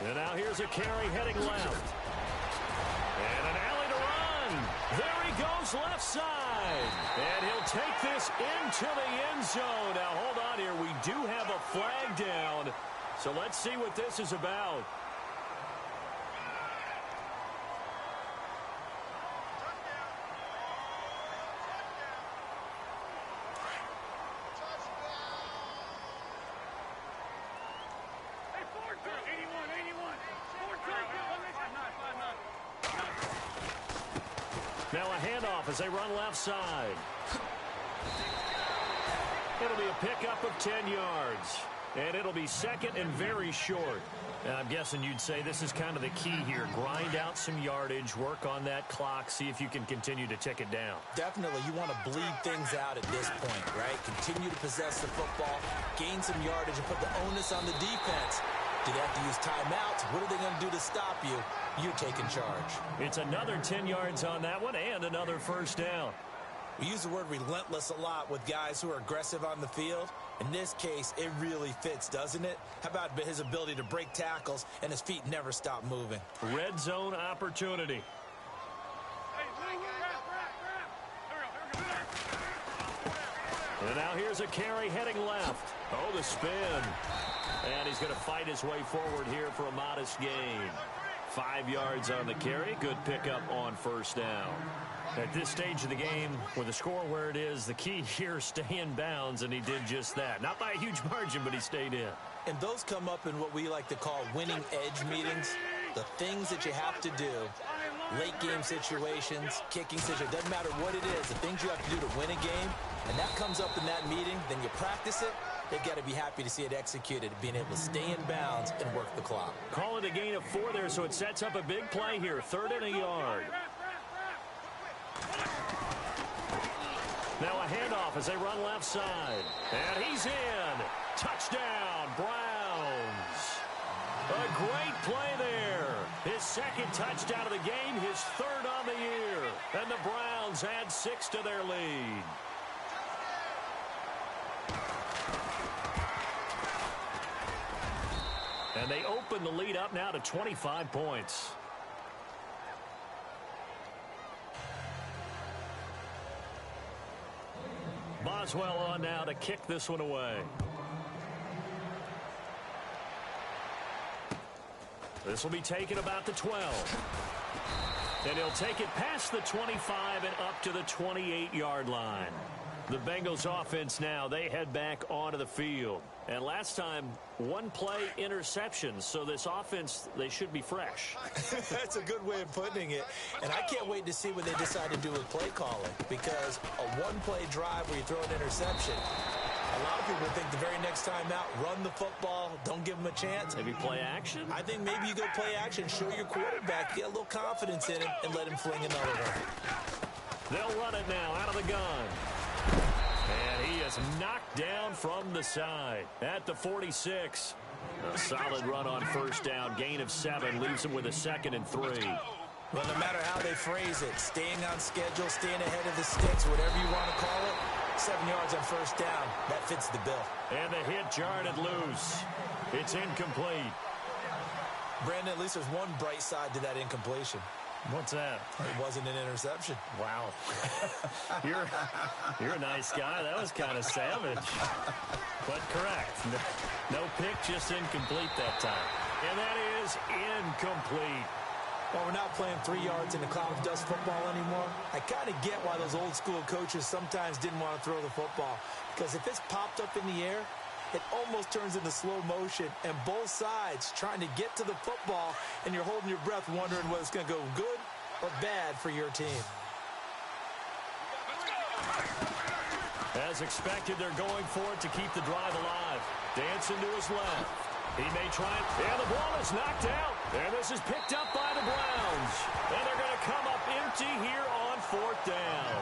And now here's a carry heading left. And an alley to run. There he goes left side. And he'll take this into the end zone. Now, hold on here. We do have a flag down. So let's see what this is about. as they run left side. It'll be a pickup of 10 yards. And it'll be second and very short. And I'm guessing you'd say this is kind of the key here. Grind out some yardage, work on that clock, see if you can continue to tick it down. Definitely, you want to bleed things out at this point, right? Continue to possess the football, gain some yardage, and put the onus on the defense. Do they have to use timeouts? What are they going to do to stop you? You're taking charge. It's another 10 yards on that one and another first down. We use the word relentless a lot with guys who are aggressive on the field. In this case, it really fits, doesn't it? How about his ability to break tackles and his feet never stop moving? Red zone opportunity. And now here's a carry heading left. Oh, the spin. And he's going to fight his way forward here for a modest gain. 5 yards on the carry. Good pickup on first down. At this stage of the game, with the score where it is, the key here, stay in bounds, and he did just that. Not by a huge margin, but he stayed in. And those come up in what we like to call winning edge meetings. The things that you have to do, late game situations, kicking situations, doesn't matter what it is, the things you have to do to win a game, and that comes up in that meeting, then you practice it. They've got to be happy to see it executed, being able to stay in bounds and work the clock. Call it a gain of 4 there, so it sets up a big play here, 3rd and a yard. Now a handoff as they run left side. And he's in. Touchdown, Browns. A great play there. His 2nd touchdown of the game, his 3rd on the year. And the Browns add 6 to their lead. And they open the lead up now to 25 points. Boswell on now to kick this one away. This will be taken about the 12. And he'll take it past the 25 and up to the 28-yard line. The Bengals offense now, they head back onto the field. And last time, 1 play interception. So this offense, they should be fresh. That's a good way of putting it. And I can't wait to see what they decide to do with play calling. Because a 1-play drive where you throw an interception, a lot of people think the very next time out, run the football, don't give them a chance. Maybe play action? I think maybe you go play action, show your quarterback, get a little confidence in him, and let him fling another one. They'll run it now out of the gun. And he is knocked down from the side at the 46. A solid run on first down. Gain of 7 leaves him with a 2nd and 3. Well, no matter how they phrase it, staying on schedule, staying ahead of the sticks, whatever you want to call it, 7 yards on first down. That fits the bill. And the hit jarred loose. It's incomplete. Brandon, at least there's one bright side to that incompletion. What's that? It wasn't an interception. Wow. You're a nice guy. That was kind of savage. But correct. No pick, just incomplete that time. And that is incomplete. Well, we're not playing 3 yards in a cloud of dust football anymore. I kind of get why those old school coaches sometimes didn't want to throw the football. Because if it's popped up in the air, it almost turns into slow motion, and both sides trying to get to the football, and you're holding your breath wondering whether it's going to go good or bad for your team. As expected, they're going for it to keep the drive alive. Dancing to his left. He may try it, and the ball is knocked out. And this is picked up by the Browns. And they're going to come up empty here on 4th down.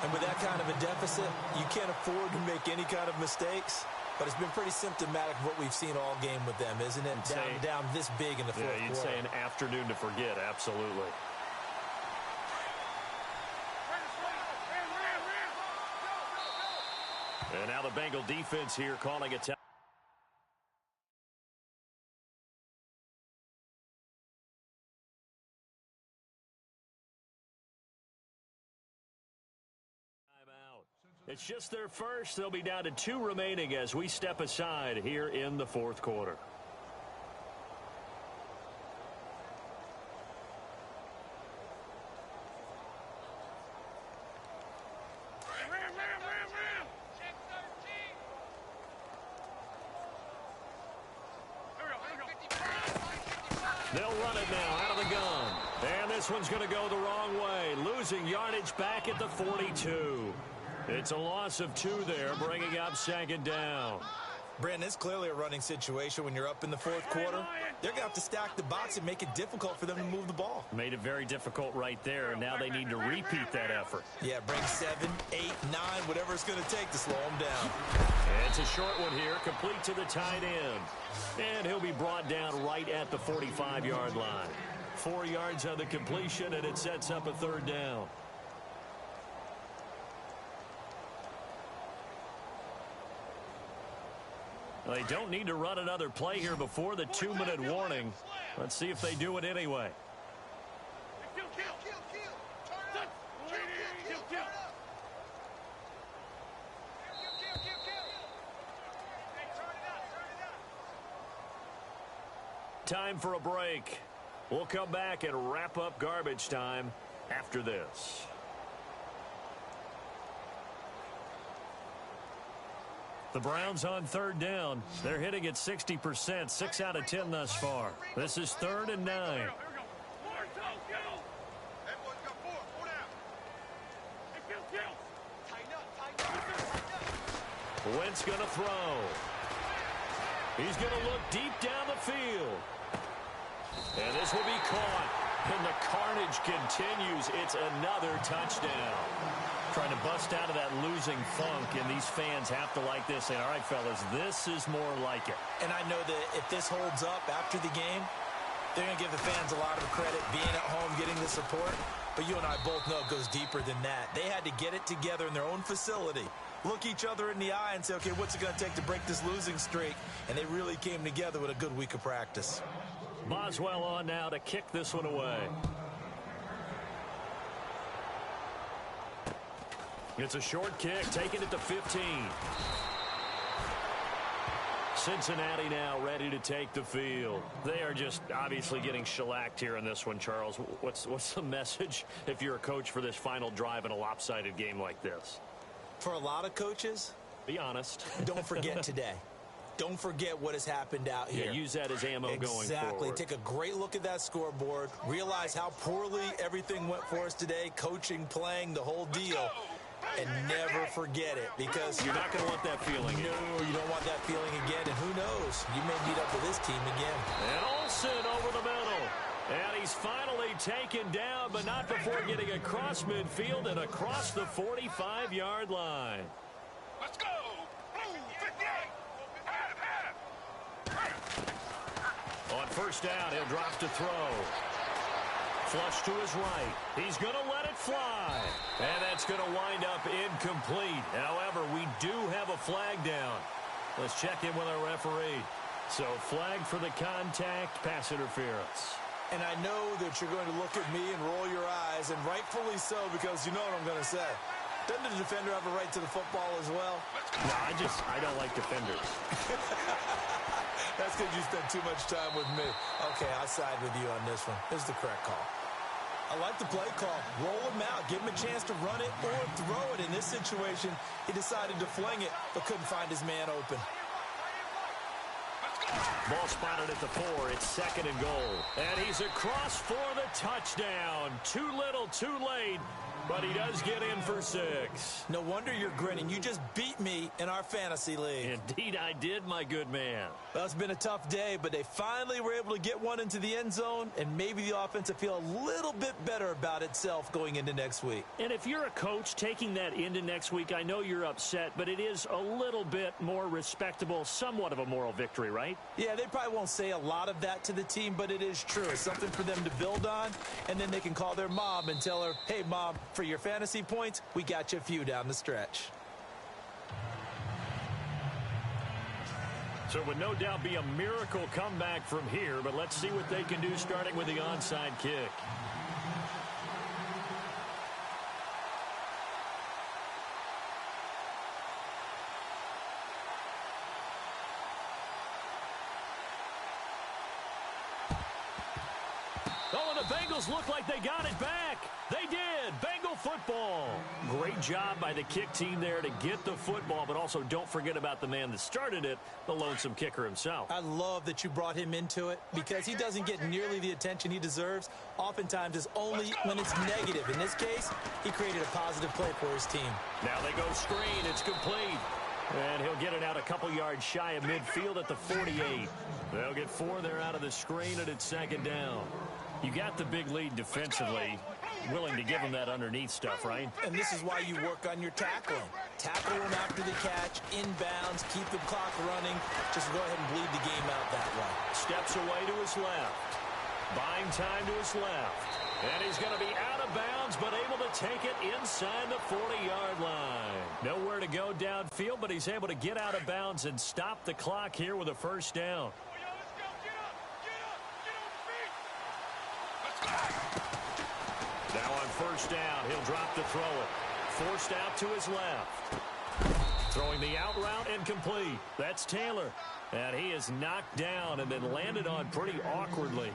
And with that kind of a deficit, you can't afford to make any kind of mistakes. But it's been pretty symptomatic of what we've seen all game with them, isn't it? Down this big in the fourth quarter. You'd say an afternoon to forget, absolutely. And now the Bengal defense here calling it. It's just their first. They'll be down to 2 remaining as we step aside here in the 4th quarter. They'll run it now out of the gun. And this one's going to go the wrong way, losing yardage back at the 42. It's a loss of 2 there, bringing up 2nd down. Brandon, it's clearly a running situation when you're up in the 4th quarter. They're going to have to stack the box and make it difficult for them to move the ball. Made it very difficult right there, and now they need to repeat that effort. Yeah, bring 7, 8, 9, whatever it's going to take to slow them down. It's a short one here, complete to the tight end. And he'll be brought down right at the 45-yard line. 4 yards on the completion, and it sets up a 3rd down. They don't need to run another play here before the 2-minute warning. Let's see if they do it anyway. Time for a break. We'll come back and wrap up garbage time after this. The Browns on 3rd down. They're hitting at 60%, 6 out of 10 thus far. This is 3rd and 9. Wentz going to throw. He's going to look deep down the field. And this will be caught. And the carnage continues. It's another touchdown. Trying to bust out of that losing funk, and these fans have to like this. And, all right, fellas, this is more like it. And I know that if this holds up after the game, they're going to give the fans a lot of credit, being at home, getting the support. But you and I both know it goes deeper than that. They had to get it together in their own facility, look each other in the eye and say, okay, what's it going to take to break this losing streak? And they really came together with a good week of practice. Boswell on now to kick this one away. It's a short kick, taking it to 15. Cincinnati now ready to take the field. They are just obviously getting shellacked here in this one, Charles. What's the message if you're a coach for this final drive in a lopsided game like this? For a lot of coaches, be honest. Don't forget today. Don't forget what has happened out here. Yeah, use that as ammo going forward. Exactly. Take a great look at that scoreboard. Realize how poorly everything went for us today. Coaching, playing, the whole deal. And never forget it, because you're not going to want that feeling again. No, you don't want that feeling again. And who knows? You may meet up with this team again. And Olsen over the middle. And he's finally taken down, but not before getting across midfield and across the 45-yard line. Let's go! Blue 58! On 1st down, he'll drop to throw. Flush to his right. He's going to let it fly. And that's going to wind up incomplete. However, we do have a flag down. Let's check in with our referee. So, flag for the contact, pass interference. And I know that you're going to look at me and roll your eyes, and rightfully so, because you know what I'm going to say. Doesn't the defender have a right to the football as well? No, I don't like defenders. That's because you spent too much time with me. Okay, I side with you on this one. This is the correct call. I like the play call. Roll him out. Give him a chance to run it or throw it. In this situation, he decided to fling it, but couldn't find his man open. Ball spotted at the 4. It's 2nd and goal. And he's across for the touchdown. Too little, too late. But he does get in for 6. No wonder you're grinning. You just beat me in our fantasy league. Indeed I did, my good man. Well, it's been a tough day, but they finally were able to get one into the end zone, and maybe the offense will feel a little bit better about itself going into next week. And if you're a coach taking that into next week, I know you're upset, but it is a little bit more respectable, somewhat of a moral victory, right? Yeah, they probably won't say a lot of that to the team, but it is true. It's something for them to build on, and then they can call their mom and tell her, hey, Mom, for your fantasy points, we got you a few down the stretch. So it would no doubt be a miracle comeback from here, but let's see what they can do starting with the onside kick. Oh, and the Bengals look like they got it back. They did. Bengal football. Great job by the kick team there to get the football, but also don't forget about the man that started it, the lonesome kicker himself. I love that you brought him into it because he doesn't get nearly the attention he deserves. Oftentimes it's only when it's negative. In this case, he created a positive play for his team. Now they go screen. It's complete. And he'll get it out a couple yards shy of midfield at the 48. They'll get 4 there out of the screen, and it's second down. You got the big lead defensively, willing to give him that underneath stuff, right? And this is why you work on your tackling. Tackle him after the catch, inbounds, keep the clock running. Just go ahead and bleed the game out that way. Steps away to his left. Buying time to his left. And he's going to be out of bounds, but able to take it inside the 40-yard line. Nowhere to go downfield, but he's able to get out of bounds and stop the clock here with a first down. Now on first down, he'll drop to throw it. Forced out to his left. Throwing the out route incomplete. That's Taylor. And he is knocked down and then landed on pretty awkwardly.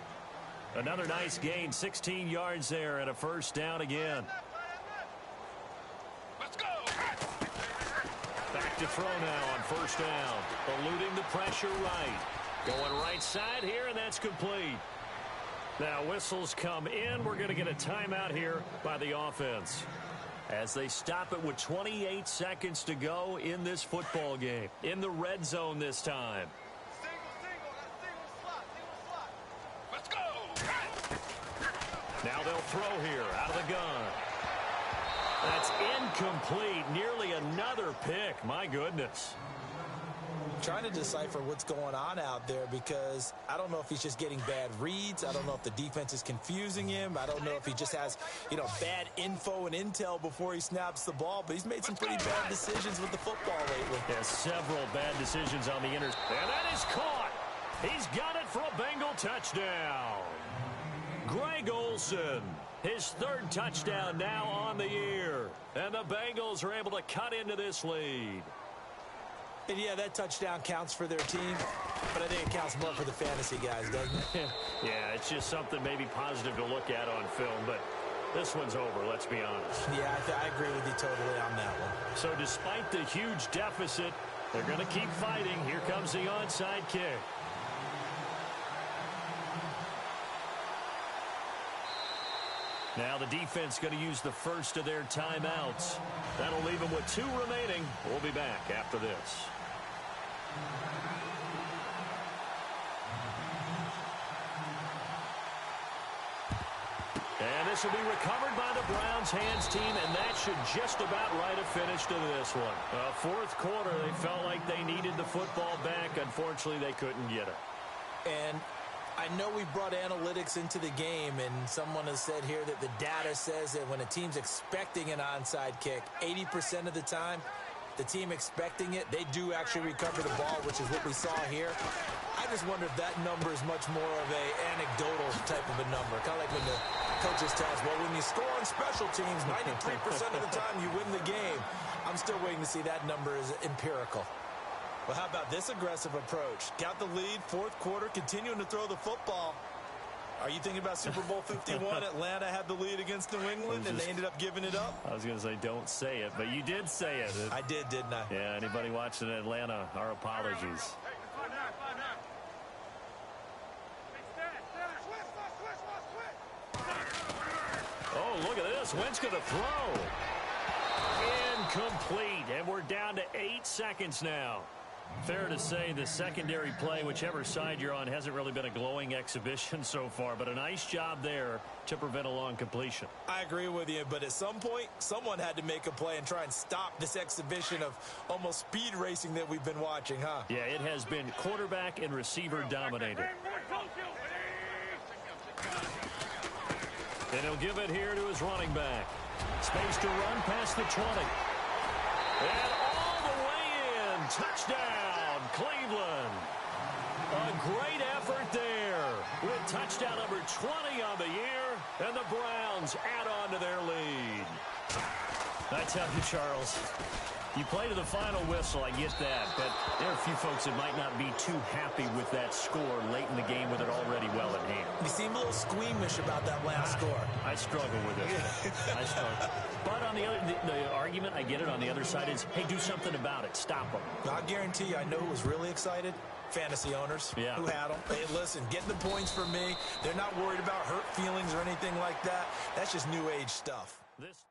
Another nice gain, 16 yards there and a first down again. Let's go. Back to throw now on first down. Eluding the pressure right. Going right side here, and that's complete. Now whistles come in. We're going to get a timeout here by the offense as they stop it with 28 seconds to go in this football game. In the red zone this time. Let's go. Now they'll throw here out of the gun. That's incomplete. Nearly another pick. My goodness. Trying to decipher what's going on out there because I don't know if he's just getting bad reads. I don't know if the defense is confusing him. I don't know if he just has, bad info and intel before he snaps the ball. But he's made some pretty bad decisions with the football lately. Yeah, several bad decisions on the And that is caught. He's got it for a Bengal touchdown. Greg Olsen, his third touchdown now on the year. And the Bengals are able to cut into this lead. And yeah, that touchdown counts for their team, but I think it counts more for the fantasy guys, doesn't it? Yeah, it's just something maybe positive to look at on film, but this one's over, let's be honest. Yeah, I agree with you totally on that one. So despite the huge deficit, they're going to keep fighting. Here comes the onside kick. Now the defense going to use the first of their timeouts. That'll leave them with 2 remaining. We'll be back after this. And this will be recovered by the Browns hands team, and that should just about write a finish to this one. Fourth quarter, they felt like they needed the football back. Unfortunately, they couldn't get it. And I know we brought analytics into the game, and someone has said here that the data says that when a team's expecting an onside kick, 80% of the time, the team expecting it, they do actually recover the ball, which is what we saw here. I just wonder if that number is much more of a anecdotal type of a number. Kind of like when the coaches tell us, well, when you score on special teams, 93% of the time you win the game. I'm still waiting to see that number is empirical. Well, how about this aggressive approach? Got the lead, fourth quarter, continuing to throw the football. Are you thinking about Super Bowl 51? Atlanta had the lead against New England, and they ended up giving it up? I was going to say don't say it, but you did say it. I did, didn't I? Yeah, anybody watching Atlanta, our apologies. Oh, look at this. Wentz going to throw. Incomplete, and we're down to 8 seconds now. Fair to say the secondary play, whichever side you're on, hasn't really been a glowing exhibition so far, but a nice job there to prevent a long completion. I agree with you, but at some point, someone had to make a play and try and stop this exhibition of almost speed racing that we've been watching, huh? Yeah, it has been quarterback and receiver dominated. And he'll give it here to his running back. Space to run past the 20. And all the way in. Touchdown, Cleveland. A great effort there with touchdown number 20 on the year. And the Browns add on to their lead. I tell you, Charles, You play to the final whistle, I get that, but there are a few folks that might not be too happy with that score late in the game with it already well at hand. You seem a little squeamish about that last score. I struggle with it. I struggle. But on the argument, I get it, on the other side is, hey, do something about it. Stop them. I guarantee you, I know who was really excited. Fantasy owners who had them. Hey, listen, getting the points for me. They're not worried about hurt feelings or anything like that. That's just new age stuff. This